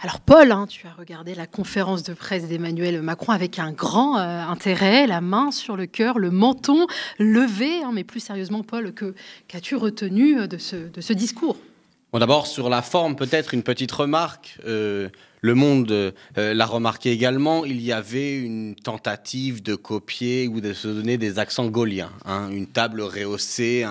Alors Paul, tu as regardé la conférence de presse d'Emmanuel Macron avec un grand intérêt, la main sur le cœur, le menton levé. Mais plus sérieusement, Paul, qu'as-tu retenu de ce discours ? Bon, d'abord, sur la forme, peut-être une petite remarque. Le Monde l'a remarqué également. Il y avait une tentative de copier ou de se donner des accents gaulliens. Une table rehaussée,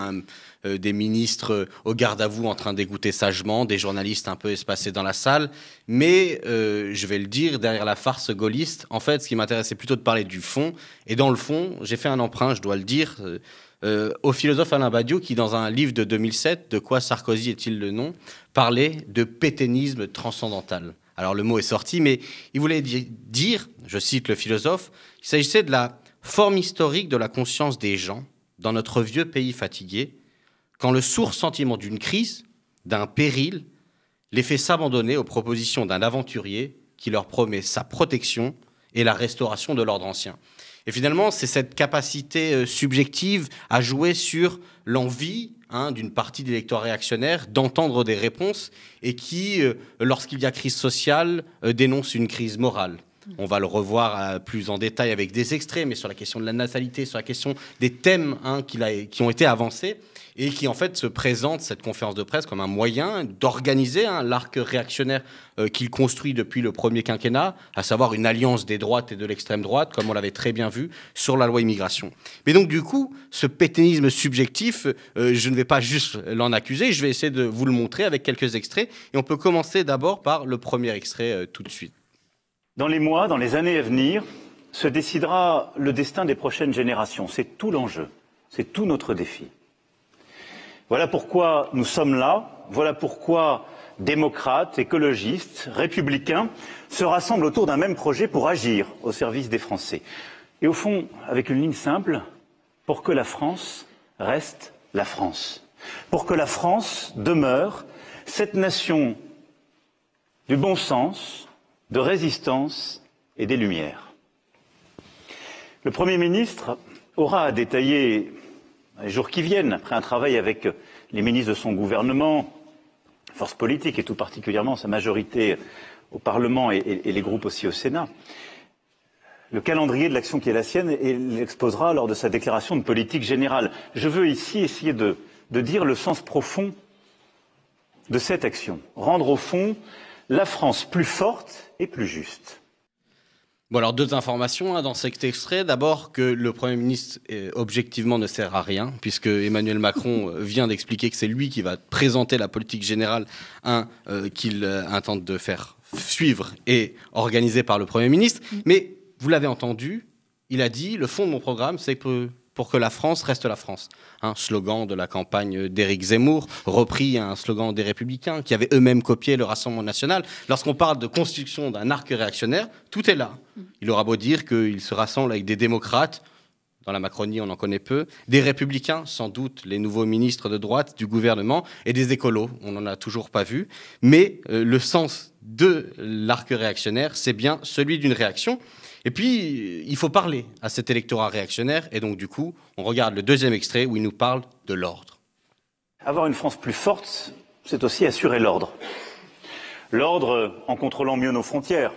des ministres au garde à vous en train d'écouter sagement, des journalistes un peu espacés dans la salle. Mais, je vais le dire, derrière la farce gaulliste, en fait, ce qui m'intéressait plutôt de parler du fond. Et dans le fond, j'ai fait un emprunt, je dois le dire, au philosophe Alain Badiou, qui, dans un livre de 2007, De quoi Sarkozy est-il le nom, parlait de pétainisme transcendantal. Alors, le mot est sorti, mais il voulait dire, je cite le philosophe, il s'agissait de la forme historique de la conscience des gens dans notre vieux pays fatigué, quand le sourd sentiment d'une crise, d'un péril, les fait s'abandonner aux propositions d'un aventurier qui leur promet sa protection et la restauration de l'ordre ancien. Et finalement, c'est cette capacité subjective à jouer sur l'envie d'une partie d'électeurs réactionnaires d'entendre des réponses et qui, lorsqu'il y a crise sociale, dénonce une crise morale. On va le revoir plus en détail avec des extraits, mais sur la question de la natalité, sur la question des thèmes qui ont été avancés et qui en fait se présentent, cette conférence de presse, comme un moyen d'organiser l'arc réactionnaire qu'il construit depuis le premier quinquennat, à savoir une alliance des droites et de l'extrême droite, comme on l'avait très bien vu sur la loi immigration. Mais donc du coup, ce pétainisme subjectif, je ne vais pas juste l'en accuser, je vais essayer de vous le montrer avec quelques extraits, et on peut commencer d'abord par le premier extrait tout de suite. Dans les mois, dans les années à venir, se décidera le destin des prochaines générations. C'est tout l'enjeu, c'est tout notre défi. Voilà pourquoi nous sommes là, voilà pourquoi démocrates, écologistes, républicains se rassemblent autour d'un même projet pour agir au service des Français. Et au fond, avec une ligne simple, pour que la France reste la France. Pour que la France demeure cette nation du bon sens, de résistance et des Lumières. Le Premier ministre aura à détailler les jours qui viennent, après un travail avec les ministres de son gouvernement, forces politiques et tout particulièrement sa majorité au Parlement et les groupes aussi au Sénat, le calendrier de l'action qui est la sienne et l'exposera lors de sa déclaration de politique générale. Je veux ici essayer de dire le sens profond de cette action, rendre au fond la France plus forte et plus juste. Bon, alors deux informations dans cet extrait. D'abord que le Premier ministre, objectivement, ne sert à rien, puisque Emmanuel Macron vient d'expliquer que c'est lui qui va présenter la politique générale qu'il intente de faire suivre et organisée par le Premier ministre. Mais vous l'avez entendu, il a dit, le fond de mon programme, c'est que pour que la France reste la France. Un slogan de la campagne d'Éric Zemmour, repris un slogan des Républicains, qui avaient eux-mêmes copié le Rassemblement national. Lorsqu'on parle de constitution d'un arc réactionnaire, tout est là. Il aura beau dire qu'il se rassemble avec des démocrates, dans la Macronie on en connaît peu, des Républicains, sans doute les nouveaux ministres de droite du gouvernement, et des écolos, on n'en a toujours pas vu. Mais le sens de l'arc réactionnaire, c'est bien celui d'une réaction. Et puis, il faut parler à cet électorat réactionnaire. Et donc, du coup, on regarde le deuxième extrait où il nous parle de l'ordre. Avoir une France plus forte, c'est aussi assurer l'ordre. L'ordre en contrôlant mieux nos frontières,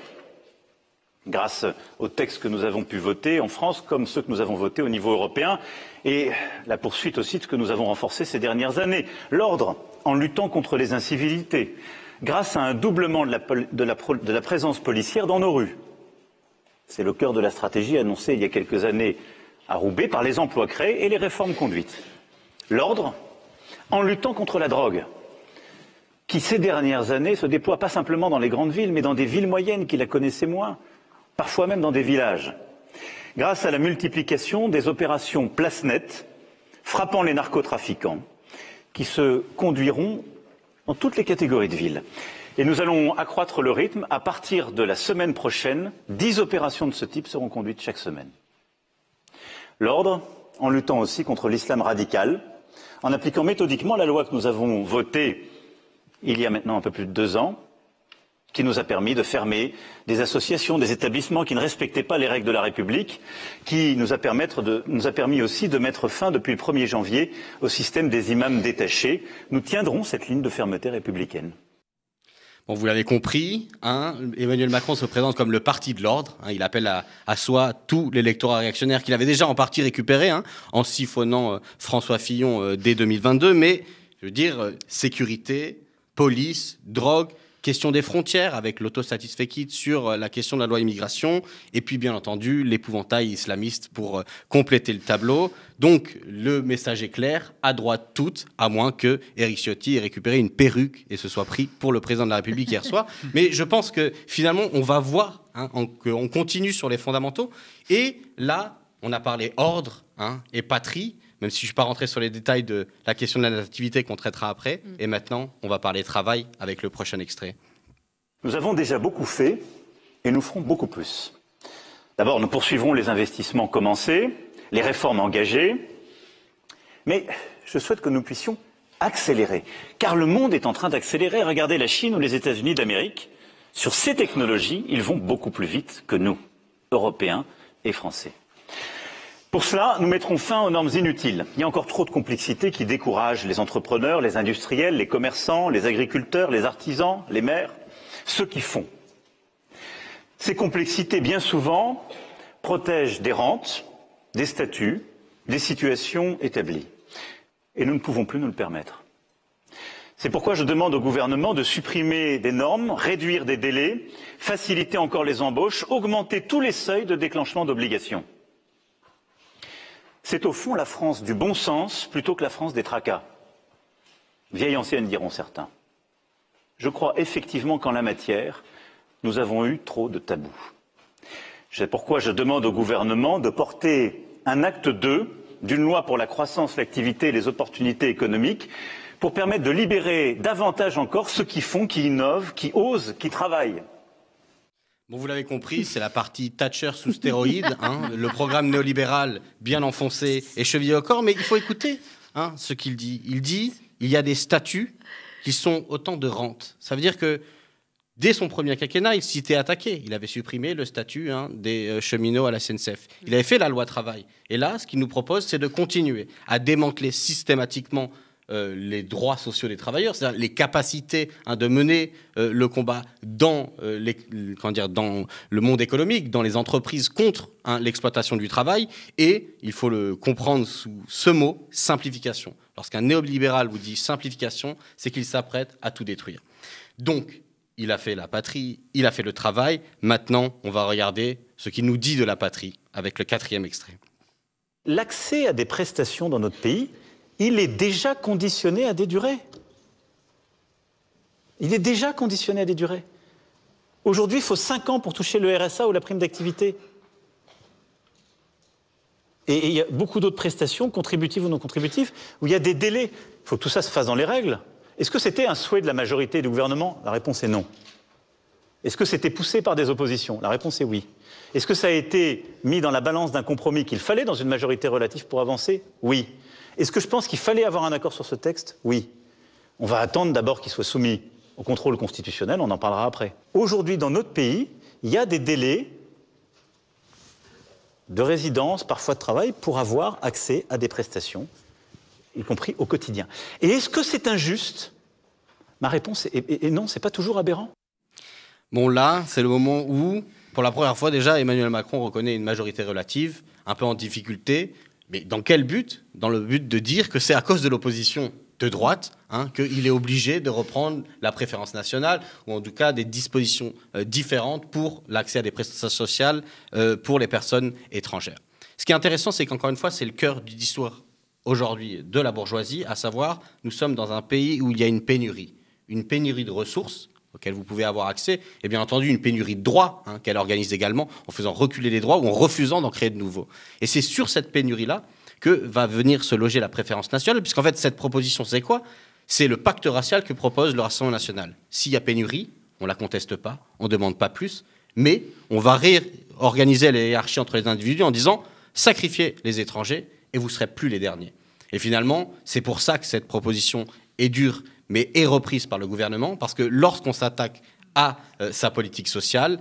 grâce aux textes que nous avons pu voter en France, comme ceux que nous avons votés au niveau européen, et la poursuite aussi de ce que nous avons renforcé ces dernières années. L'ordre en luttant contre les incivilités, grâce à un doublement de la présence policière dans nos rues. C'est le cœur de la stratégie annoncée il y a quelques années à Roubaix par les emplois créés et les réformes conduites. L'ordre, en luttant contre la drogue, qui ces dernières années se déploie pas simplement dans les grandes villes, mais dans des villes moyennes qui la connaissaient moins, parfois même dans des villages. Grâce à la multiplication des opérations place nette, frappant les narcotrafiquants, qui se conduiront dans toutes les catégories de villes. Et nous allons accroître le rythme. À partir de la semaine prochaine, 10 opérations de ce type seront conduites chaque semaine. L'ordre, en luttant aussi contre l'islam radical, en appliquant méthodiquement la loi que nous avons votée il y a maintenant un peu plus de 2 ans, qui nous a permis de fermer des associations, des établissements qui ne respectaient pas les règles de la République, qui nous a permis aussi de mettre fin depuis le 1er janvier au système des imams détachés. Nous tiendrons cette ligne de fermeté républicaine. Bon, vous l'avez compris, Emmanuel Macron se présente comme le parti de l'ordre. Il appelle à soi tout l'électorat réactionnaire qu'il avait déjà en partie récupéré en siphonnant François Fillon dès 2022. Mais, je veux dire, sécurité, police, drogue, question des frontières avec l'autosatisfait sur la question de la loi immigration. Et puis, bien entendu, l'épouvantail islamiste pour compléter le tableau. Donc, le message est clair, à droite toute, à moins que Éric Ciotti ait récupéré une perruque et se soit pris pour le président de la République hier soir. Mais je pense que finalement, on va voir qu'on continue sur les fondamentaux. Et là, on a parlé ordre et patrie, même si je ne suis pas rentré sur les détails de la question de la nativité qu'on traitera après. Et maintenant, on va parler travail avec le prochain extrait. Nous avons déjà beaucoup fait et nous ferons beaucoup plus. D'abord, nous poursuivrons les investissements commencés, les réformes engagées, mais je souhaite que nous puissions accélérer, car le monde est en train d'accélérer. Regardez la Chine ou les États-Unis d'Amérique. Sur ces technologies, ils vont beaucoup plus vite que nous, Européens et Français. Pour cela, nous mettrons fin aux normes inutiles. Il y a encore trop de complexité qui découragent les entrepreneurs, les industriels, les commerçants, les agriculteurs, les artisans, les maires, ceux qui font. Ces complexités, bien souvent, protègent des rentes, des statuts, des situations établies. Et nous ne pouvons plus nous le permettre. C'est pourquoi je demande au gouvernement de supprimer des normes, réduire des délais, faciliter encore les embauches, augmenter tous les seuils de déclenchement d'obligations. C'est au fond la France du bon sens plutôt que la France des tracas. Vieille ancienne, diront certains. Je crois effectivement qu'en la matière, nous avons eu trop de tabous. C'est pourquoi je demande au gouvernement de porter un acte 2 d'une loi pour la croissance, l'activité et les opportunités économiques pour permettre de libérer davantage encore ceux qui font, qui innovent, qui osent, qui travaillent. Bon, vous l'avez compris, c'est la partie Thatcher sous stéroïdes, le programme néolibéral bien enfoncé et chevillé au corps, mais il faut écouter ce qu'il dit. Il dit il y a des statuts qui sont autant de rentes. Ça veut dire que dès son premier quinquennat, il s'était attaqué. Il avait supprimé le statut des cheminots à la SNCF. Il avait fait la loi travail. Et là, ce qu'il nous propose, c'est de continuer à démanteler systématiquement les droits sociaux des travailleurs, c'est-à-dire les capacités de mener le combat dans le monde économique, dans les entreprises contre l'exploitation du travail. Et il faut le comprendre sous ce mot, simplification. Lorsqu'un néolibéral vous dit simplification, c'est qu'il s'apprête à tout détruire. Donc, il a fait la patrie, il a fait le travail. Maintenant, on va regarder ce qu'il nous dit de la patrie avec le 4e extrait. L'accès à des prestations dans notre pays, il est déjà conditionné à des durées. Il est déjà conditionné à des durées. Aujourd'hui, il faut 5 ans pour toucher le RSA ou la prime d'activité. Et il y a beaucoup d'autres prestations, contributives ou non contributives, où il y a des délais. Il faut que tout ça se fasse dans les règles. Est-ce que c'était un souhait de la majorité du gouvernement? La réponse est non. Est-ce que c'était poussé par des oppositions? La réponse est oui. Est-ce que ça a été mis dans la balance d'un compromis qu'il fallait dans une majorité relative pour avancer? Oui. Est-ce que je pense qu'il fallait avoir un accord sur ce texte? Oui. On va attendre d'abord qu'il soit soumis au contrôle constitutionnel, on en parlera après. Aujourd'hui, dans notre pays, il y a des délais de résidence, parfois de travail, pour avoir accès à des prestations, y compris au quotidien. Et est-ce que c'est injuste? Ma réponse est non, c'est pas toujours aberrant. Bon, là, c'est le moment où, pour la première fois déjà, Emmanuel Macron reconnaît une majorité relative, un peu en difficulté. Mais dans quel but? Dans le but de dire que c'est à cause de l'opposition de droite qu'il est obligé de reprendre la préférence nationale, ou en tout cas des dispositions différentes pour l'accès à des prestations sociales pour les personnes étrangères. Ce qui est intéressant, c'est qu'encore une fois, c'est le cœur du discours aujourd'hui de la bourgeoisie, à savoir, nous sommes dans un pays où il y a une pénurie de ressources auxquelles vous pouvez avoir accès, et bien entendu une pénurie de droits qu'elle organise également en faisant reculer les droits ou en refusant d'en créer de nouveaux. Et c'est sur cette pénurie-là que va venir se loger la préférence nationale, puisqu'en fait cette proposition, c'est quoi? C'est le pacte racial que propose le Rassemblement national. S'il y a pénurie, on ne la conteste pas, on ne demande pas plus, mais on va réorganiser les hiérarchies entre les individus en disant sacrifiez les étrangers et vous ne serez plus les derniers. Et finalement, c'est pour ça que cette proposition est dure, mais est reprise par le gouvernement, parce que lorsqu'on s'attaque à sa politique sociale,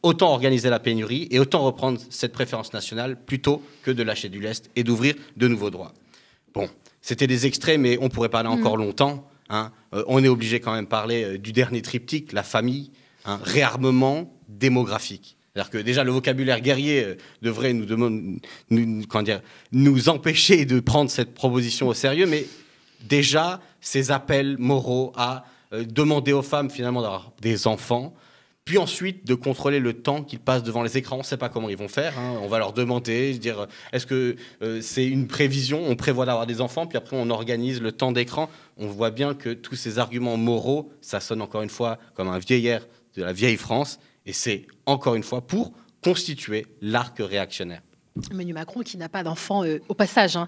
autant organiser la pénurie et autant reprendre cette préférence nationale plutôt que de lâcher du lest et d'ouvrir de nouveaux droits. Bon, c'était des extraits, mais on pourrait parler encore longtemps. hein, on est obligé quand même de parler du dernier triptyque, la famille, hein, réarmement démographique. C'est-à-dire que déjà, le vocabulaire guerrier devrait nous empêcher de prendre cette proposition au sérieux, mais déjà, ces appels moraux à demander aux femmes, finalement, d'avoir des enfants, puis ensuite de contrôler le temps qu'ils passent devant les écrans. On ne sait pas comment ils vont faire, hein. On va leur demander, dire, est-ce que c'est une prévision, on prévoit d'avoir des enfants, puis après on organise le temps d'écran. On voit bien que tous ces arguments moraux, ça sonne encore une fois comme un vieil air de la vieille France, et c'est encore une fois pour constituer l'arc réactionnaire. Emmanuel Macron qui n'a pas d'enfant au passage, hein.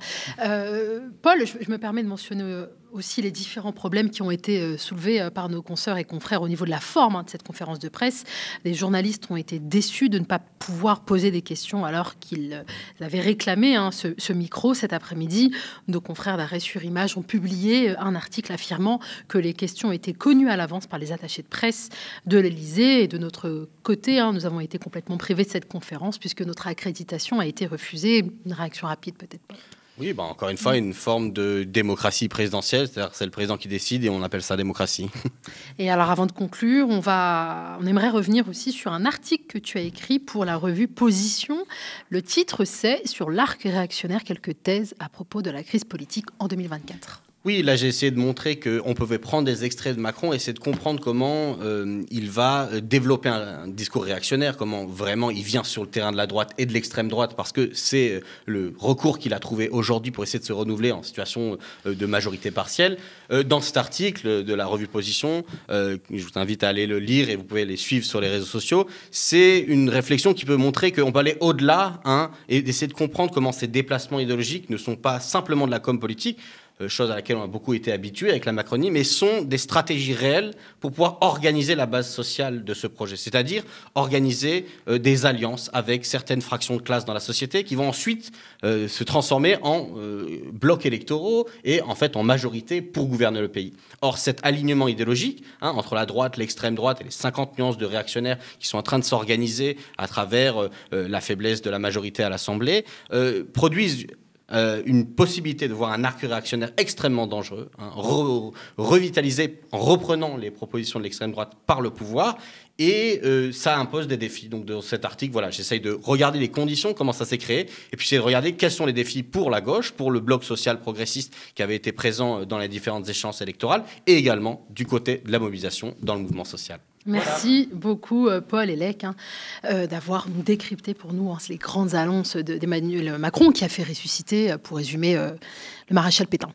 Paul, je me permets de mentionner aussi les différents problèmes qui ont été soulevés par nos consoeurs et confrères au niveau de la forme, hein, de cette conférence de presse. Les journalistes ont été déçus de ne pas pouvoir poser des questions alors qu'ils avaient réclamé, hein, ce micro cet après-midi. Nos confrères d'Arrêt sur Image ont publié un article affirmant que les questions étaient connues à l'avance par les attachés de presse de l'Élysée. Et de notre côté, hein, nous avons été complètement privés de cette conférence puisque notre accréditation a été refusée. Une réaction rapide peut-être pas. Oui, encore une fois, une forme de démocratie présidentielle, c'est-à-dire que c'est le président qui décide et on appelle ça démocratie. Et alors avant de conclure, on aimerait revenir aussi sur un article que tu as écrit pour la revue Position. Le titre, c'est « Sur l'arc réactionnaire, quelques thèses à propos de la crise politique en 2024 ». Oui, là j'ai essayé de montrer qu'on pouvait prendre des extraits de Macron et essayer de comprendre comment il va développer un discours réactionnaire, comment vraiment il vient sur le terrain de la droite et de l'extrême droite, parce que c'est le recours qu'il a trouvé aujourd'hui pour essayer de se renouveler en situation de majorité partielle. Dans cet article de la revue Position, je vous invite à aller le lire et vous pouvez les suivre sur les réseaux sociaux, c'est une réflexion qui peut montrer qu'on peut aller au-delà, hein, et essayer de comprendre comment ces déplacements idéologiques ne sont pas simplement de la com politique, chose à laquelle on a beaucoup été habitué avec la Macronie, mais sont des stratégies réelles pour pouvoir organiser la base sociale de ce projet. C'est-à-dire organiser des alliances avec certaines fractions de classe dans la société qui vont ensuite se transformer en blocs électoraux et en fait en majorité pour gouverner le pays. Or, cet alignement idéologique, hein, entre la droite, l'extrême droite et les 50 nuances de réactionnaires qui sont en train de s'organiser à travers la faiblesse de la majorité à l'Assemblée, produisent une possibilité de voir un arc réactionnaire extrêmement dangereux, hein, revitalisé en reprenant les propositions de l'extrême droite par le pouvoir, et ça impose des défis. Donc dans cet article, voilà, j'essaye de regarder les conditions, comment ça s'est créé, et puis c'est de regarder quels sont les défis pour la gauche, pour le bloc social progressiste qui avait été présent dans les différentes échéances électorales, et également du côté de la mobilisation dans le mouvement social. Merci beaucoup, Paul et Lec, d'avoir décrypté pour nous, hein, les grandes annonces d'Emmanuel Macron qui a fait ressusciter, pour résumer, le maréchal Pétain.